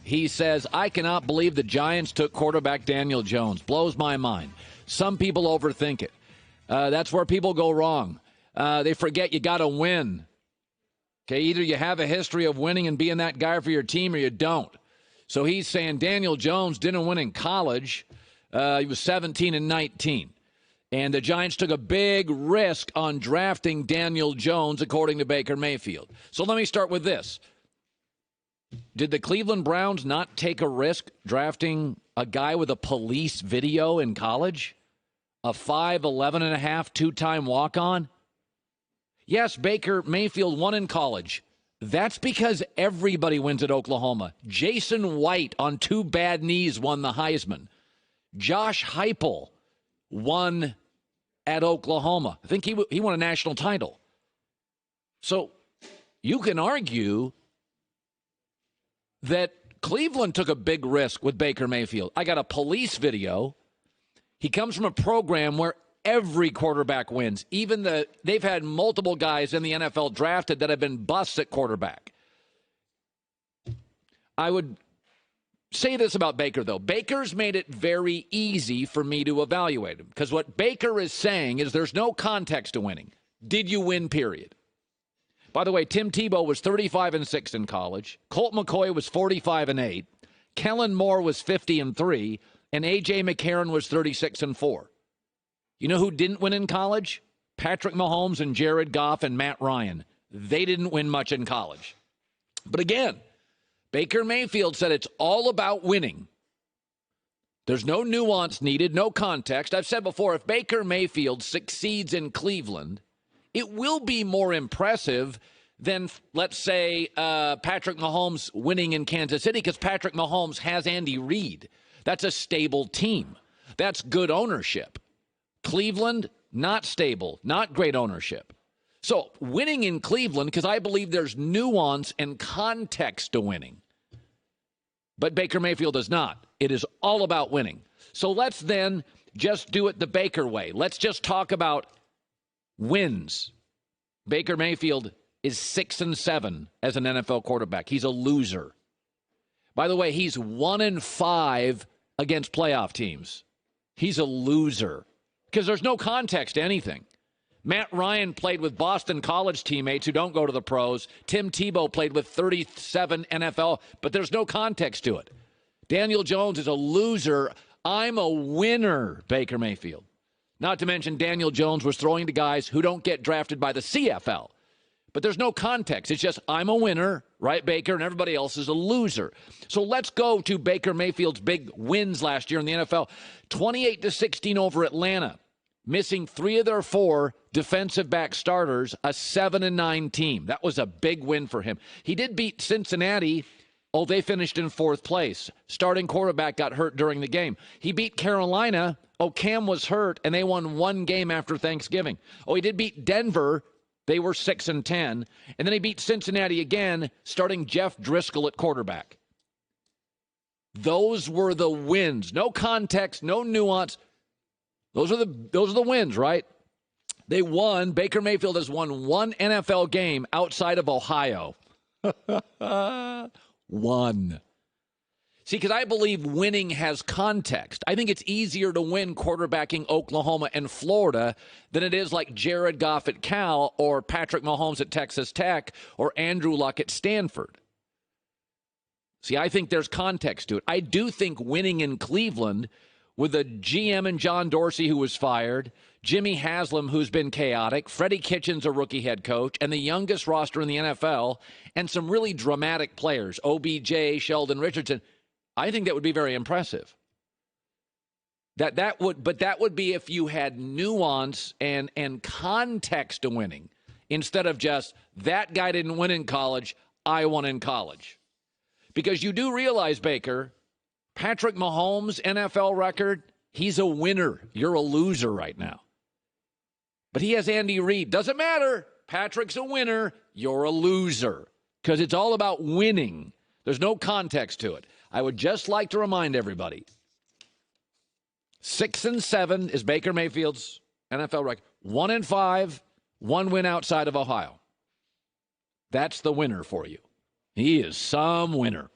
He says, I cannot believe the Giants took quarterback Daniel Jones. Blows my mind. Some people overthink it. That's where people go wrong. They forget you got to win. Okay, either you have a history of winning and being that guy for your team or you don't. So he's saying Daniel Jones didn't win in college. He was 17 and 19. And the Giants took a big risk on drafting Daniel Jones, according to Baker Mayfield. So let me start with this. Did the Cleveland Browns not take a risk drafting a guy with a police video in college? A 5'11 and a half, two-time walk-on? Yes, Baker Mayfield won in college. That's because everybody wins at Oklahoma. Jason White on two bad knees won the Heisman. Josh Heupel won at Oklahoma. I think he won a national title. So you can argue that Cleveland took a big risk with Baker Mayfield. I got a police video. He comes from a program where every quarterback wins. They've had multiple guys in the NFL drafted that have been busts at quarterback. I would say this about Baker, though. Baker's made it very easy for me to evaluate him, because what Baker is saying is there's no context to winning. Did you win, period? By the way, Tim Tebow was 35-6 in college. Colt McCoy was 45-8. Kellen Moore was 50-3. And A.J. McCarron was 36-4. You know who didn't win in college? Patrick Mahomes and Jared Goff and Matt Ryan. They didn't win much in college. But again, Baker Mayfield said it's all about winning. There's no nuance needed, no context. I've said before, if Baker Mayfield succeeds in Cleveland, it will be more impressive than, let's say, Patrick Mahomes winning in Kansas City, because Patrick Mahomes has Andy Reid. That's a stable team. That's good ownership. Cleveland, not stable, not great ownership. So winning in Cleveland, because I believe there's nuance and context to winning. But Baker Mayfield does not. It is all about winning. So let's then just do it the Baker way. Let's just talk about wins. Baker Mayfield is 6-7 as an NFL quarterback. He's a loser. By the way, he's 1-5 against playoff teams. He's a loser because there's no context to anything. Matt Ryan played with Boston College teammates who don't go to the pros. Tim Tebow played with 37 NFL, but there's no context to it. Daniel Jones is a loser. I'm a winner, Baker Mayfield. Not to mention Daniel Jones was throwing to guys who don't get drafted by the CFL. But there's no context. It's just, I'm a winner, right, Baker, and everybody else is a loser. So let's go to Baker Mayfield's big wins last year in the NFL. 28-16 over Atlanta, missing 3 of their 4 defensive back starters, a 7-9 team. That was a big win for him. He did beat Cincinnati. Oh, they finished in 4th place. Starting quarterback got hurt during the game. He beat Carolina. Oh, Cam was hurt, and they won 1 game after Thanksgiving. Oh, he did beat Denver. They were 6-10. And then he beat Cincinnati again, starting Jeff Driscoll at quarterback. Those were the wins. No context, no nuance. Those are the wins, right? They won. Baker Mayfield has won 1 NFL game outside of Ohio. 1. See, because I believe winning has context. I think it's easier to win quarterbacking Oklahoma and Florida than it is like Jared Goff at Cal or Patrick Mahomes at Texas Tech or Andrew Luck at Stanford. See, I think there's context to it. I do think winning in Cleveland with a GM and John Dorsey who was fired, Jimmy Haslam who's been chaotic, Freddie Kitchens a rookie head coach, and the youngest roster in the NFL, and some really dramatic players, OBJ, Sheldon Richardson, I think that would be very impressive. That would be if you had nuance and context to winning instead of just that guy didn't win in college, I won in college. Because you do realize, Baker, Patrick Mahomes' NFL record, he's a winner. You're a loser right now. But he has Andy Reid. Doesn't matter. Patrick's a winner. You're a loser. Because it's all about winning. There's no context to it. I would just like to remind everybody, 6-7 is Baker Mayfield's NFL record. 1-5, 1 win outside of Ohio. That's the winner for you. He is some winner.